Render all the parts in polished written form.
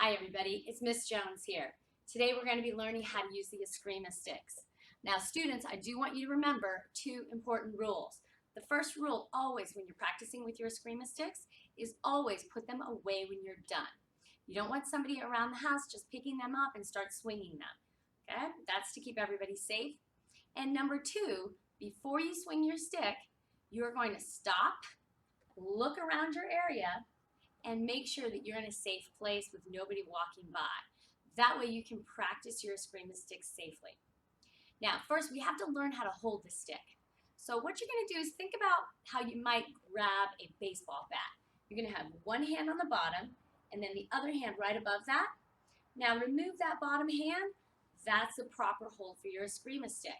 Hi everybody, it's Miss Jones here. Today we're going to be learning how to use the Escrima sticks. Now students, I do want you to remember two important rules. The first rule always when you're practicing with your Escrima sticks is always put them away when you're done. You don't want somebody around the house just picking them up and start swinging them. Okay? That's to keep everybody safe. And number two, before you swing your stick, you're going to stop, look around your area, and make sure that you're in a safe place with nobody walking by. That way you can practice your Escrima sticks safely. Now, first we have to learn how to hold the stick. So what you're going to do is think about how you might grab a baseball bat. You're going to have one hand on the bottom and then the other hand right above that. Now remove that bottom hand. That's the proper hold for your Escrima stick.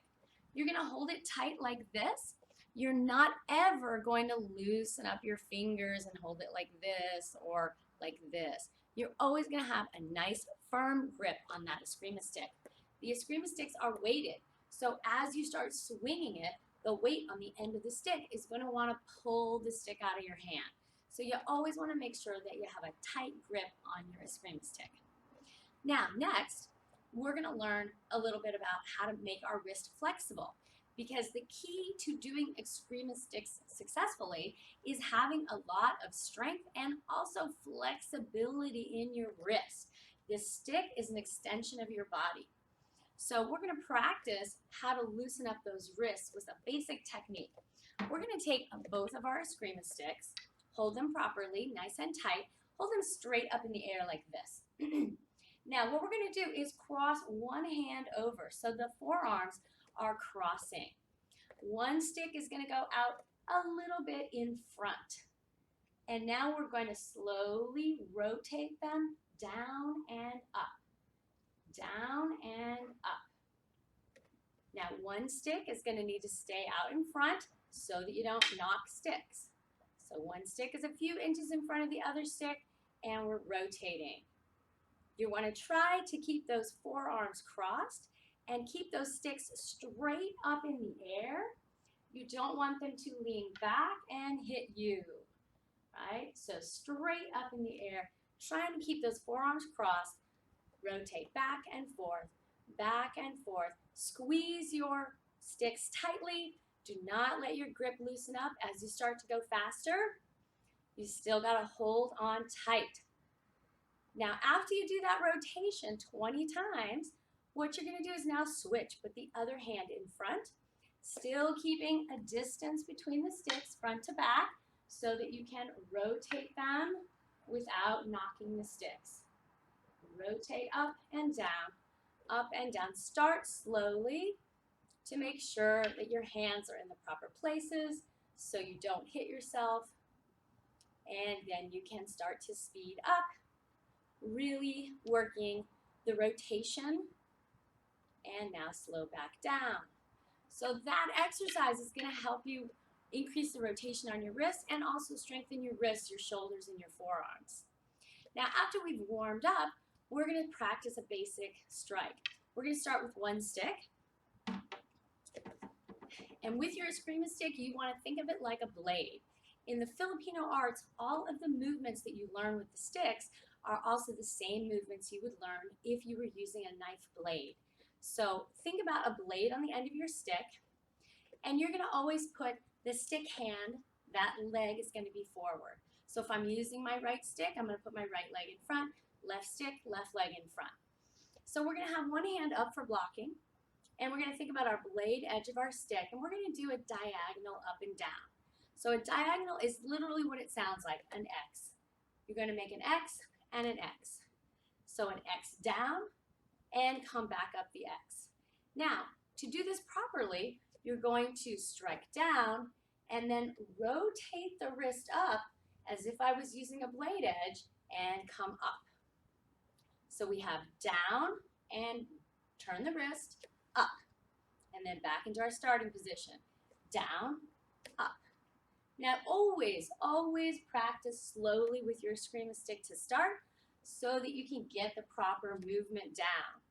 You're going to hold it tight like this. You're not ever going to loosen up your fingers and hold it like this or like this. You're always going to have a nice firm grip on that Escrima stick. The Escrima sticks are weighted, so as you start swinging it, the weight on the end of the stick is going to want to pull the stick out of your hand. So you always want to make sure that you have a tight grip on your Escrima stick. Now next, we're going to learn a little bit about how to make our wrist flexible. Because the key to doing Escrima sticks successfully is having a lot of strength and also flexibility in your wrist. This stick is an extension of your body. So we're going to practice how to loosen up those wrists with a basic technique. We're going to take both of our Escrima sticks, hold them properly, nice and tight, hold them straight up in the air like this. Now what we're going to do is cross one hand over so the forearms are crossing. One stick is going to go out a little bit in front. And now we're going to slowly rotate them down and up. Down and up. Now one stick is going to need to stay out in front so that you don't knock sticks. So one stick is a few inches in front of the other stick and we're rotating. You want to try to keep those forearms crossed and keep those sticks straight up in the air. You don't want them to lean back and hit you, right? So straight up in the air, trying to keep those forearms crossed. Rotate back and forth, back and forth. Squeeze your sticks tightly. Do not let your grip loosen up as you start to go faster. You still got to hold on tight. Now after you do that rotation 20 times, what you're going to do is now switch. Put the other hand in front, still keeping a distance between the sticks front to back so that you can rotate them without knocking the sticks. Rotate up and down, up and down. Start slowly to make sure that your hands are in the proper places so you don't hit yourself. And then you can start to speed up, really working the rotation. And now slow back down. So that exercise is going to help you increase the rotation on your wrists and also strengthen your wrists, your shoulders, and your forearms. Now after we've warmed up, we're going to practice a basic strike. We're going to start with one stick. And with your Escrima stick, you want to think of it like a blade. In the Filipino arts, all of the movements that you learn with the sticks are also the same movements you would learn if you were using a knife blade. So think about a blade on the end of your stick, and you're going to always put the stick hand, that leg is going to be forward. So if I'm using my right stick, I'm going to put my right leg in front, left stick, left leg in front. So we're going to have one hand up for blocking, and we're going to think about our blade edge of our stick, and we're going to do a diagonal up and down. So a diagonal is literally what it sounds like, an X. You're going to make an X and an X. So an X down, and come back up the X. Now, to do this properly, you're going to strike down and then rotate the wrist up as if I was using a blade edge and come up. So we have down and turn the wrist up and then back into our starting position. Down, up. Now always, always practice slowly with your Escrima stick to start so that you can get the proper movement down.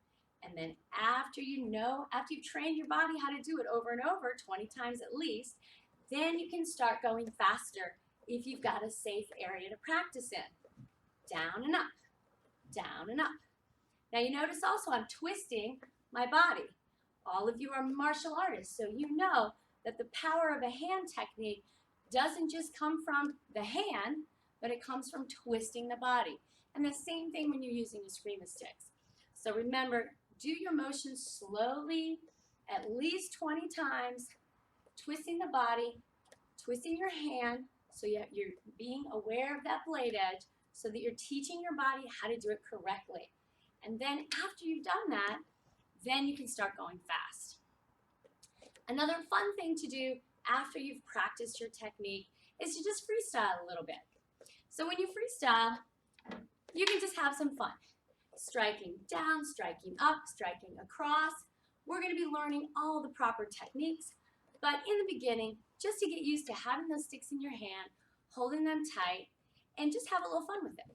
And then after you've trained your body how to do it over and over, 20 times at least, then you can start going faster if you've got a safe area to practice in. Down and up. down and up. Now you notice also I'm twisting my body. All of you are martial artists, so you know that the power of a hand technique doesn't just come from the hand, but it comes from twisting the body. And the same thing when you're using Escrima sticks. So remember, do your motions slowly, at least 20 times, twisting the body, twisting your hand, so you're being aware of that blade edge so that you're teaching your body how to do it correctly. And then after you've done that, then you can start going fast. Another fun thing to do after you've practiced your technique is to just freestyle a little bit. So when you freestyle, you can just have some fun. Striking down, striking up, striking across. We're going to be learning all the proper techniques, but in the beginning, just to get used to having those sticks in your hand, holding them tight, and just have a little fun with it.